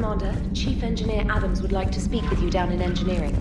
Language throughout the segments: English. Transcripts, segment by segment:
Commander. Chief Engineer Adams would like to speak with you down in engineering.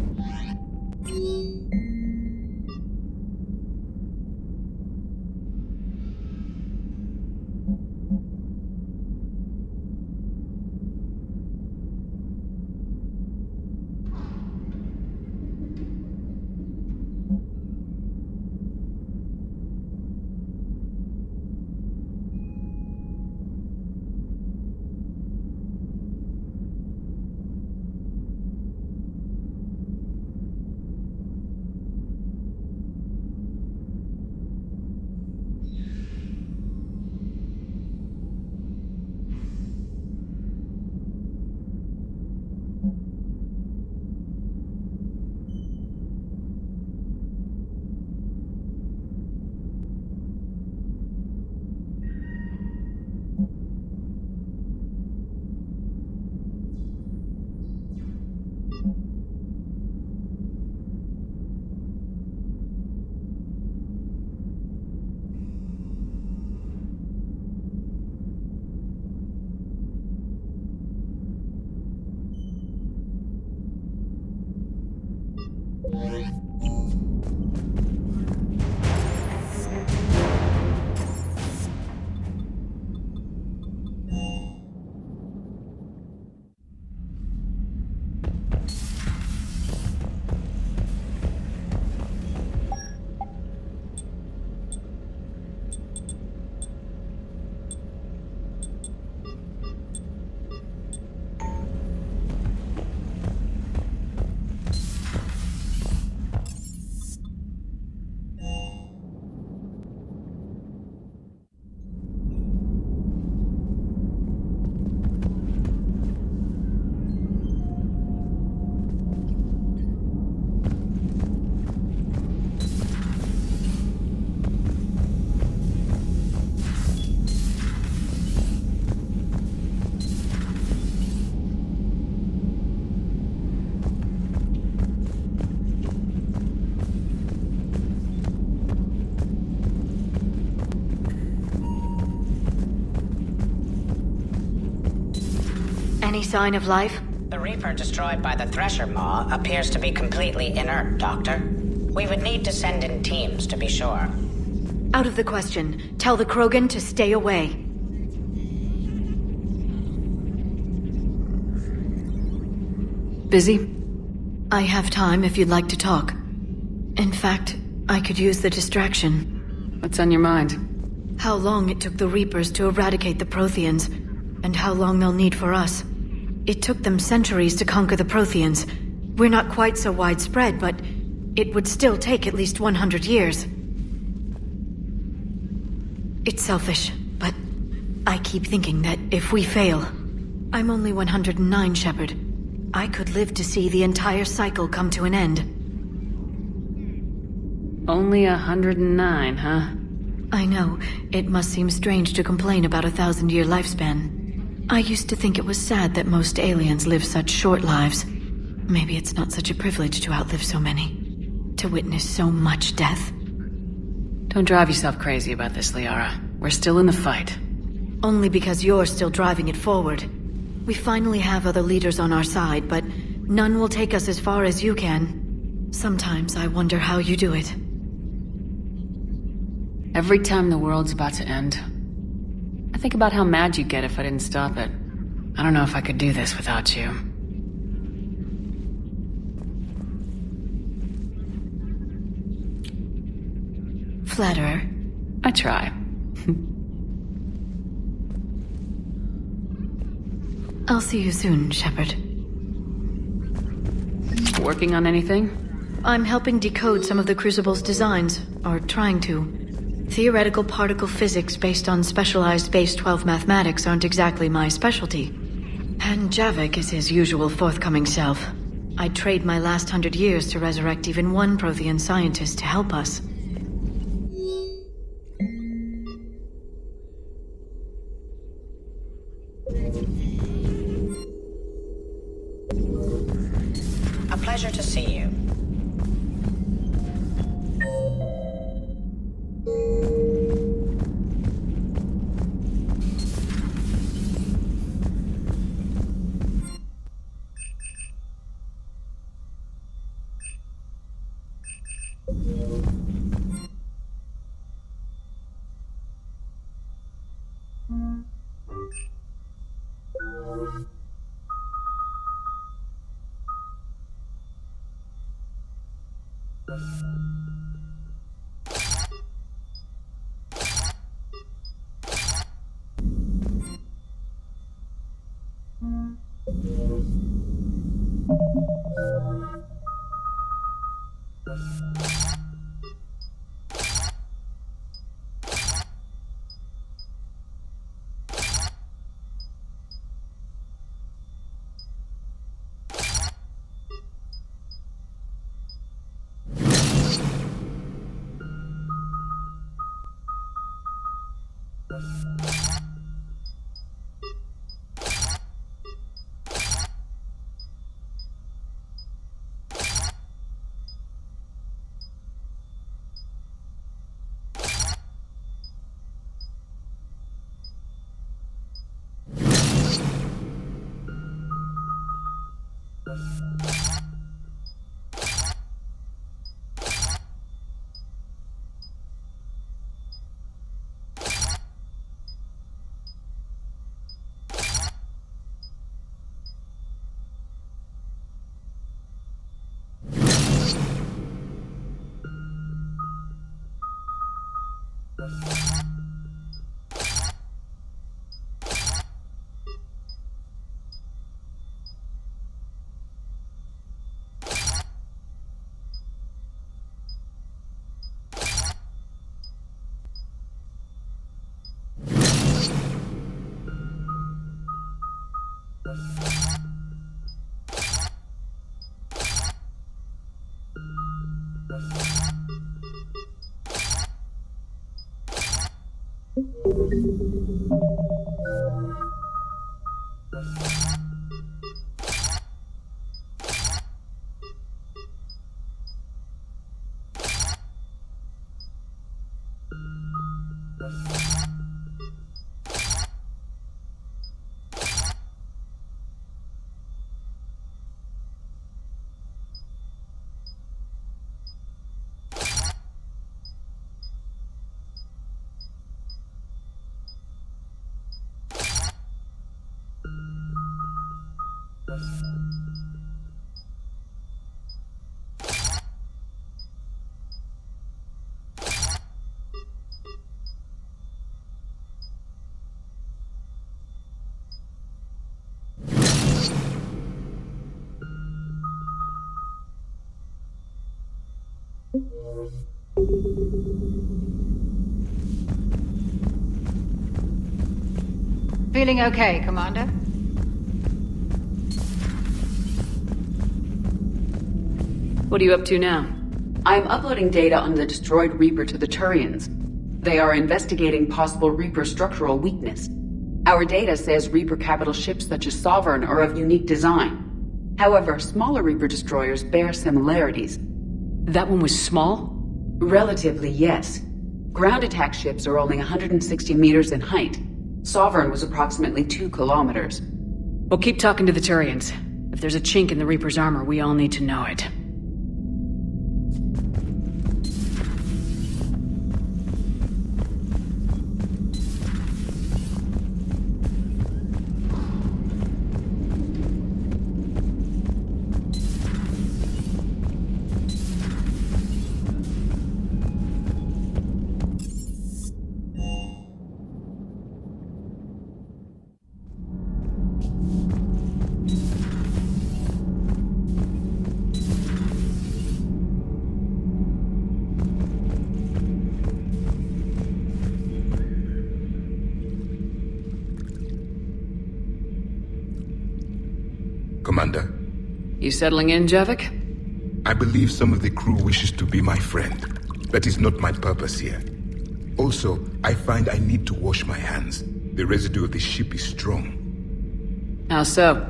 Any sign of life? The Reaper destroyed by the Thresher Maw appears to be completely inert, Doctor. We would need to send in teams to be sure. Out of the question. Tell the Krogan to stay away. Busy? I have time if you'd like to talk. In fact, I could use the distraction. What's on your mind? How long it took the Reapers to eradicate the Protheans, and how long they'll need for us. It took them centuries to conquer the Protheans. We're not quite so widespread, but it would still take at least 100 years. It's selfish, but I keep thinking that if we fail... I'm only 109, Shepard. I could live to see the entire cycle come to an end. Only 109, huh? I know. It must seem strange to complain about a 1,000-year lifespan. I used to think it was sad that most aliens live such short lives. Maybe it's not such a privilege to outlive so many. To witness so much death. Don't drive yourself crazy about this, Liara. We're still in the fight. Only because you're still driving it forward. We finally have other leaders on our side, but none will take us as far as you can. Sometimes I wonder how you do it. Every time the world's about to end, I think about how mad you'd get if I didn't stop it. I don't know if I could do this without you. Flatterer. I try. I'll see you soon, Shepard. Working on anything? I'm helping decode some of the Crucible's designs, or trying to. Theoretical particle physics based on specialized base 12 mathematics aren't exactly my specialty. And Javik is his usual forthcoming self. I'd trade my last 100 years to resurrect even one Prothean scientist to help us. A pleasure to see you. Feeling okay, Commander? What are you up to now? I'm uploading data on the destroyed Reaper to the Turians. They are investigating possible Reaper structural weakness. Our data says Reaper capital ships such as Sovereign are of unique design. However, smaller Reaper destroyers bear similarities. That one was small? Relatively, yes. Ground attack ships are only 160 meters in height. Sovereign was approximately 2 kilometers. Well, keep talking to the Turians. If there's a chink in the Reaper's armor, we all need to know it. Commander. You settling in, Javik? I believe some of the crew wishes to be my friend. That is not my purpose here. Also, I find I need to wash my hands. The residue of the ship is strong. How so?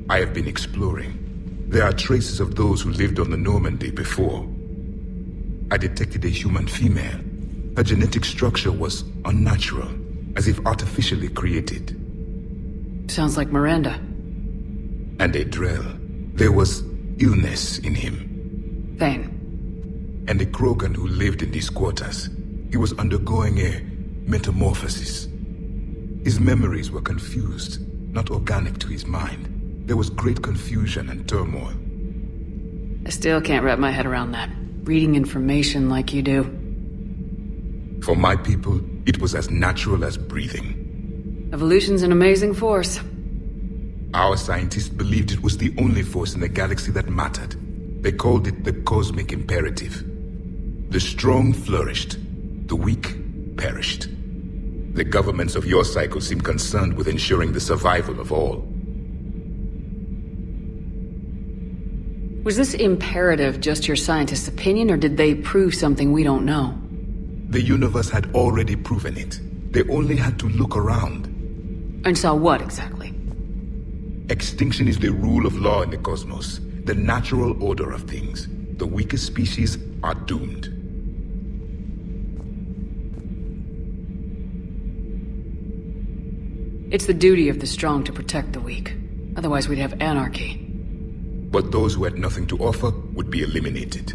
I have been exploring. There are traces of those who lived on the Normandy before. I detected a human female. Her genetic structure was unnatural, as if artificially created. Sounds like Miranda. And a Drell. There was illness in him. Thane. And a Krogan who lived in these quarters. He was undergoing a metamorphosis. His memories were confused, not organic to his mind. There was great confusion and turmoil. I still can't wrap my head around that. Reading information like you do. For my people, it was as natural as breathing. Evolution's an amazing force. Our scientists believed it was the only force in the galaxy that mattered. They called it the cosmic imperative. The strong flourished, the weak perished. The governments of your cycle seem concerned with ensuring the survival of all. Was this imperative just your scientists' opinion, or did they prove something we don't know? The universe had already proven it. They only had to look around. And saw what exactly? Extinction is the rule of law in the cosmos, the natural order of things. The weakest species are doomed. It's the duty of the strong to protect the weak. Otherwise we'd have anarchy. But those who had nothing to offer would be eliminated.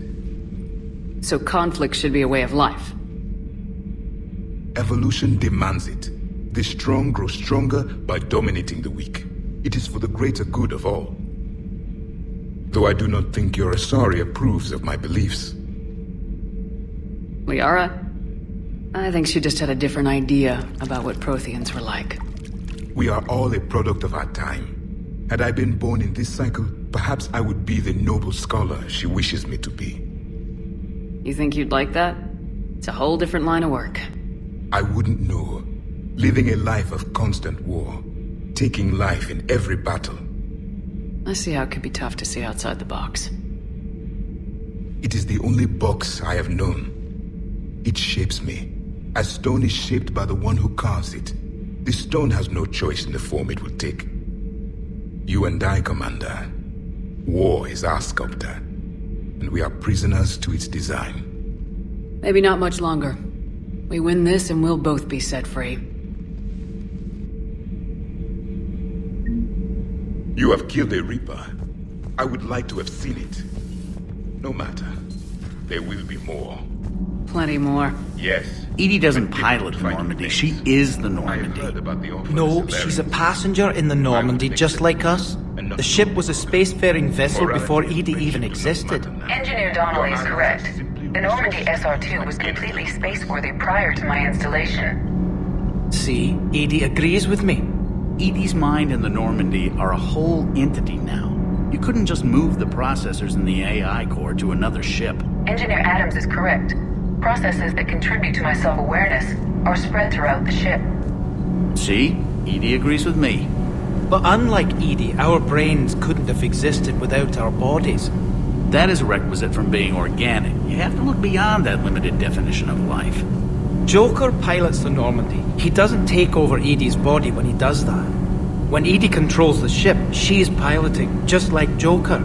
So conflict should be a way of life. Evolution demands it. The strong grow stronger by dominating the weak. It is for the greater good of all. Though I do not think your Asari approves of my beliefs. Liara? I think she just had a different idea about what Protheans were like. We are all a product of our time. Had I been born in this cycle, perhaps I would be the noble scholar she wishes me to be. You think you'd like that? It's a whole different line of work. I wouldn't know. Living a life of constant war. Taking life in every battle. I see how it could be tough to see outside the box. It is the only box I have known. It shapes me, as stone is shaped by the one who carves it. The stone has no choice in the form it will take. You and I, Commander. War is our sculptor, and we are prisoners to its design. Maybe not much longer. We win this and we'll both be set free. You have killed a Reaper. I would like to have seen it. No matter. There will be more. Plenty more. Yes. Edie doesn't pilot the Normandy. She is the I have Normandy. heard about the offer No, of she's a Solarians. passenger in the Normandy, just like us. The ship was a spacefaring vessel Or before rather, Edie the even question does not existed. matter now. Engineer Donnelly is correct. The Normandy SR-2 was completely spaceworthy prior to my installation. See, Edie agrees with me. Edie's mind and the Normandy are a whole entity now. You couldn't just move the processors in the AI core to another ship. Engineer Adams is correct. Processes that contribute to my self-awareness are spread throughout the ship. See? Edie agrees with me. But unlike Edie, our brains couldn't have existed without our bodies. That is a requisite from being organic. You have to look beyond that limited definition of life. Joker pilots the Normandy. He doesn't take over Edie's body when he does that. When Edie controls the ship, she's piloting, just like Joker.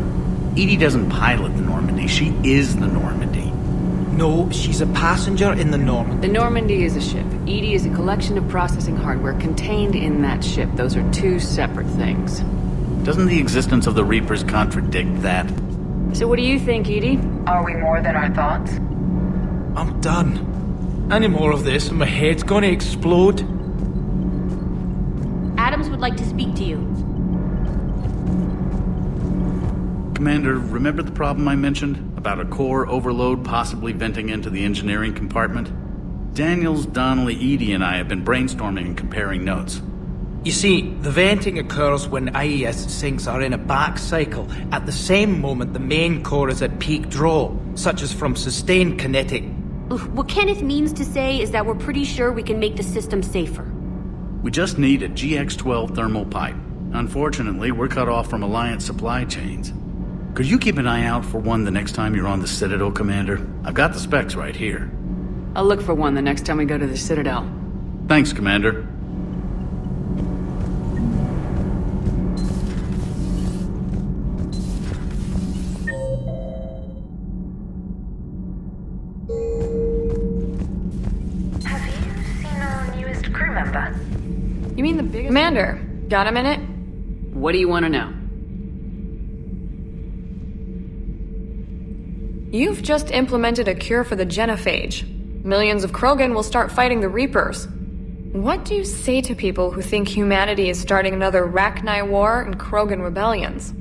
Edie doesn't pilot the Normandy. She is the Normandy. No, she's a passenger in the Normandy. The Normandy is a ship. Edie is a collection of processing hardware contained in that ship. Those are two separate things. Doesn't the existence of the Reapers contradict that? So what do you think, Edie? Are we more than our thoughts? I'm done. Any more of this and my head's gonna explode. Adams would like to speak to you. Commander, remember the problem I mentioned? About a core overload possibly venting into the engineering compartment? Daniels, Donnelly, Edie, and I have been brainstorming and comparing notes. You see, the venting occurs when IES sinks are in a back cycle at the same moment the main core is at peak draw, such as from sustained kinetic. What Kenneth means to say is that we're pretty sure we can make the system safer. We just need a GX-12 thermal pipe. Unfortunately, we're cut off from Alliance supply chains. Could you keep an eye out for one the next time you're on the Citadel, Commander? I've got the specs right here. I'll look for one the next time we go to the Citadel. Thanks, Commander. Have you seen our newest crew member? You mean the biggest... Commander, got a minute? What do you want to know? You've just implemented a cure for the genophage. Millions of Krogan will start fighting the Reapers. What do you say to people who think humanity is starting another Rachni War and Krogan rebellions?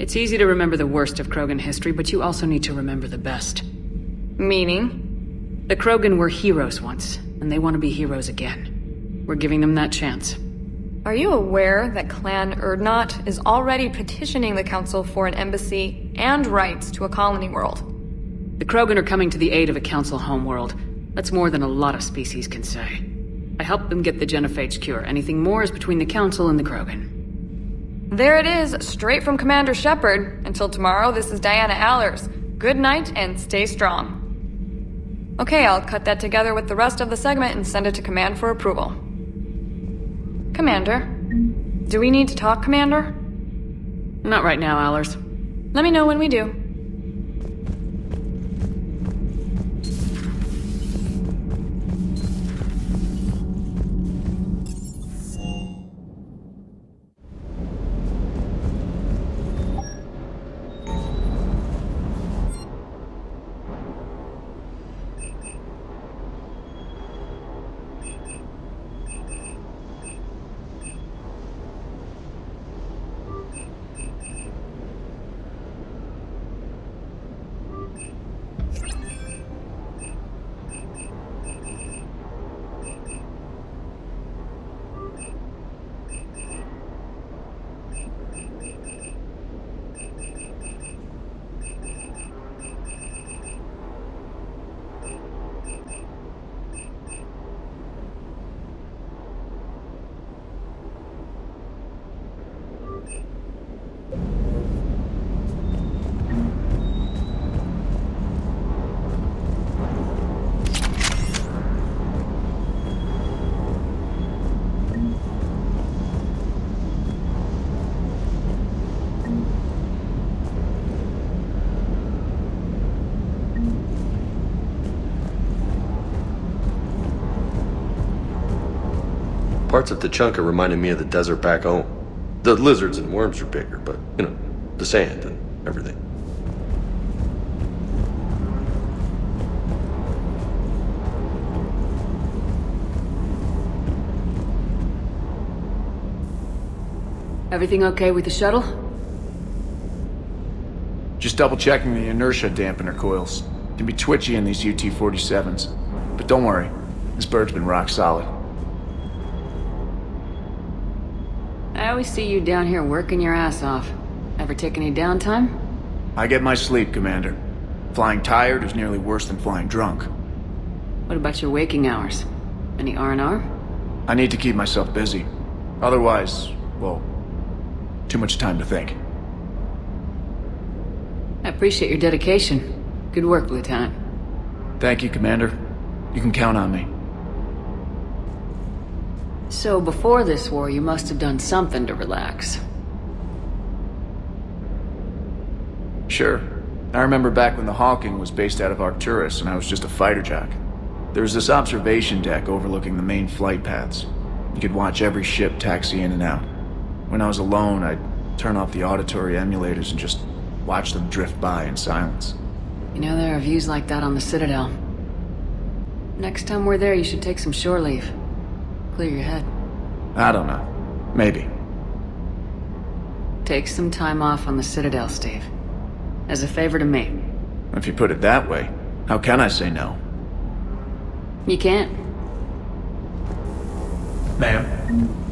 It's easy to remember the worst of Krogan history, but you also need to remember the best. Meaning? The Krogan were heroes once, and they want to be heroes again. We're giving them that chance. Are you aware that Clan Urdnot is already petitioning the Council for an embassy and rights to a colony world? The Krogan are coming to the aid of a Council homeworld. That's more than a lot of species can say. I helped them get the genophage cure. Anything more is between the Council and the Krogan. There it is, straight from Commander Shepard. Until tomorrow, this is Diana Allers. Good night and stay strong. Okay, I'll cut that together with the rest of the segment and send it to Command for approval. Commander? Do we need to talk, Commander? Not right now, Allers. Let me know when we do. Parts of Tachanka reminded me of the desert back home. The lizards and worms are bigger, but, you know, the sand and everything. Everything okay with the shuttle? Just double checking the inertia dampener coils. Can be twitchy in these UT-47s. But don't worry, this bird's been rock solid. I always see you down here working your ass off. Ever take any downtime? I get my sleep, Commander. Flying tired is nearly worse than flying drunk. What about your waking hours? Any R&R? I need to keep myself busy. Otherwise, well, too much time to think. I appreciate your dedication. Good work, Lieutenant. Thank you, Commander. You can count on me. So before this war, you must have done something to relax. Sure. I remember back when the Hawking was based out of Arcturus and I was just a fighter jock. There was this observation deck overlooking the main flight paths. You could watch every ship taxi in and out. When I was alone, I'd turn off the auditory emulators and just watch them drift by in silence. You know, there are views like that on the Citadel. Next time we're there, you should take some shore leave. Clear your head. I don't know. Maybe. Take some time off on the Citadel, Steve. As a favor to me. If you put it that way, how can I say no? You can't. Ma'am?